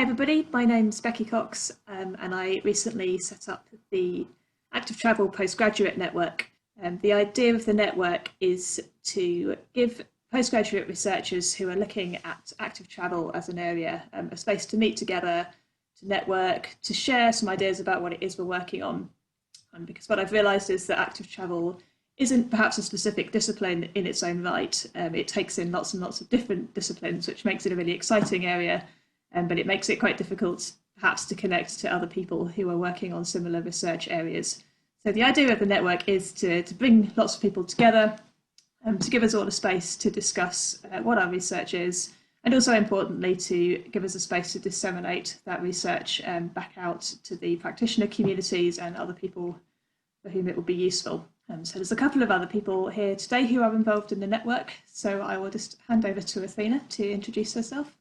everybody, my name's Becky Cox and I recently set up the Active Travel Postgraduate Network. The idea of the network is to give postgraduate researchers who are looking at active travel as an area a space to meet together, to network, to share some ideas about what it is we're working on. Because what I've realised is that active travel isn't perhaps a specific discipline in its own right. It takes in lots and lots of different disciplines, which makes it a really exciting area. But it makes it quite difficult perhaps to connect to other people who are working on similar research areas. So the idea of the network is to bring lots of people together, to give us all a space to discuss what our research is, and also importantly to give us a space to disseminate that research back out to the practitioner communities and other people for whom it will be useful. So there's a couple of other people here today who are involved in the network, so I will just hand over to Athena to introduce herself.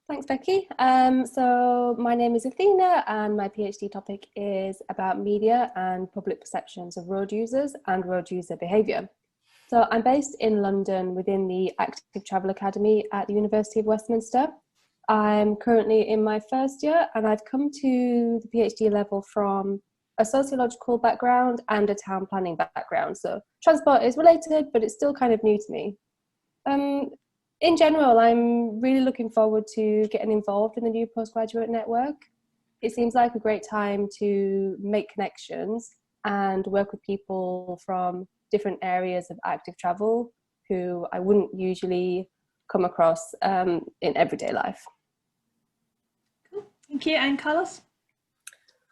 Thanks, Becky. So my name is Athena and my PhD topic is about media and public perceptions of road users and road user behaviour. So I'm based in London within the Active Travel Academy at the University of Westminster. I'm currently in my first year and I've come to the PhD level from a sociological background and a town planning background. So transport is related, but it's still kind of new to me. In general, I'm really looking forward to getting involved in the new postgraduate network. It seems like a great time to make connections and work with people from different areas of active travel who I wouldn't usually come across in everyday life. Cool. Thank you. And Carlos?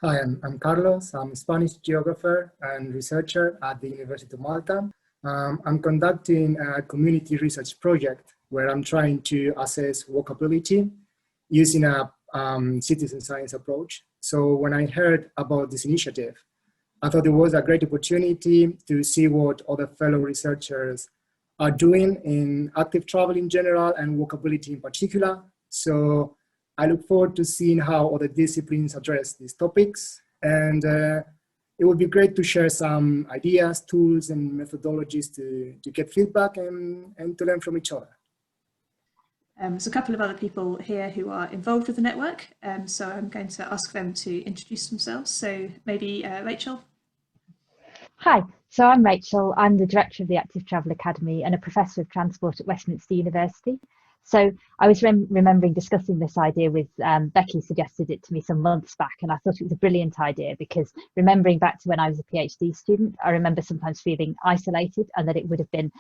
Hi, I'm Carlos. I'm a Spanish geographer and researcher at the University of Malta. I'm conducting a community research project where I'm trying to assess walkability using a citizen science approach. So when I heard about this initiative, I thought it was a great opportunity to see what other fellow researchers are doing in active travel in general and walkability in particular. So I look forward to seeing how other disciplines address these topics. And it would be great to share some ideas, tools, and methodologies to get feedback and to learn from each other. There's a couple of other people here who are involved with the network, so I'm going to ask them to introduce themselves. So maybe Rachel. Hi, so I'm Rachel. I'm the director of the Active Travel Academy and a professor of transport at Westminster University. So I was remembering discussing this idea with Becky suggested it to me some months back, and I thought it was a brilliant idea because remembering back to when I was a PhD student, I remember sometimes feeling isolated and that it would have been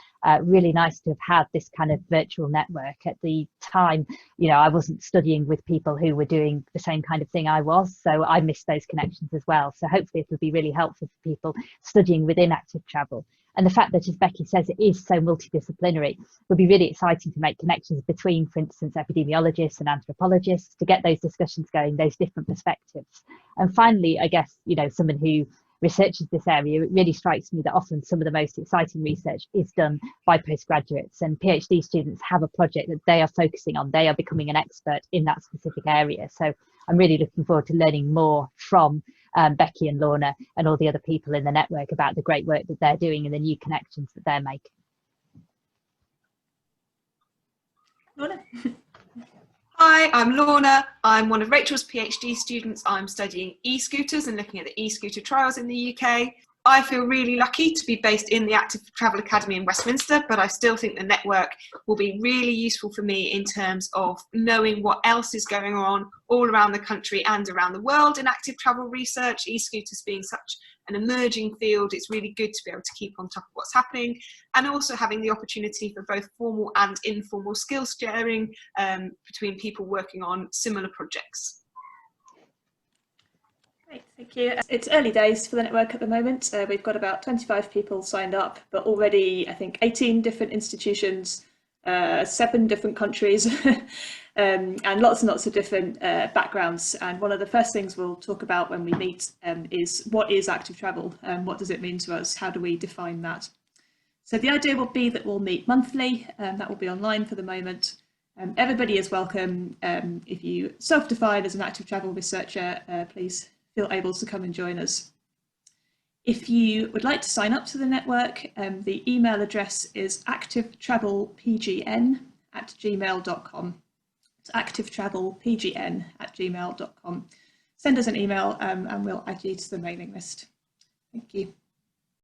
really nice to have had this kind of virtual network. At the time, you know, I wasn't studying with people who were doing the same kind of thing I was, so I missed those connections as well. So hopefully it will be really helpful for people studying within active travel. And the fact that, as Becky says, it is so multidisciplinary would be really exciting to make connections between, for instance, epidemiologists and anthropologists to get those discussions going, those different perspectives. And finally, I guess, you know, someone who researches this area, it really strikes me that often some of the most exciting research is done by postgraduates, and PhD students have a project that they are focusing on. They are becoming an expert in that specific area. So I'm really looking forward to learning more from Becky and Lorna and all the other people in the network about the great work that they're doing and the new connections that they're making. Lorna. Hi, I'm Lorna. I'm one of Rachel's PhD students. I'm studying e-scooters and looking at the e-scooter trials in the UK. I feel really lucky to be based in the Active Travel Academy in Westminster, but I still think the network will be really useful for me in terms of knowing what else is going on all around the country and around the world in active travel research. E-scooters being such an emerging field, it's really good to be able to keep on top of what's happening, and also having the opportunity for both formal and informal skills sharing between people working on similar projects. Great, thank you. It's early days for the network at the moment. We've got about 25 people signed up, but already I think 18 different institutions, 7 different countries, and lots of different backgrounds. And one of the first things we'll talk about when we meet is what is active travel and what does it mean to us? How do we define that? So the idea will be that we'll meet monthly, that will be online for the moment. Everybody is welcome. If you self-define as an active travel researcher, please feel able to come and join us. If you would like to sign up to the network, the email address is activetravelpgn@gmail.com. activetravelpgn@gmail.com. Send us an email and we'll add you to the mailing list. Thank you.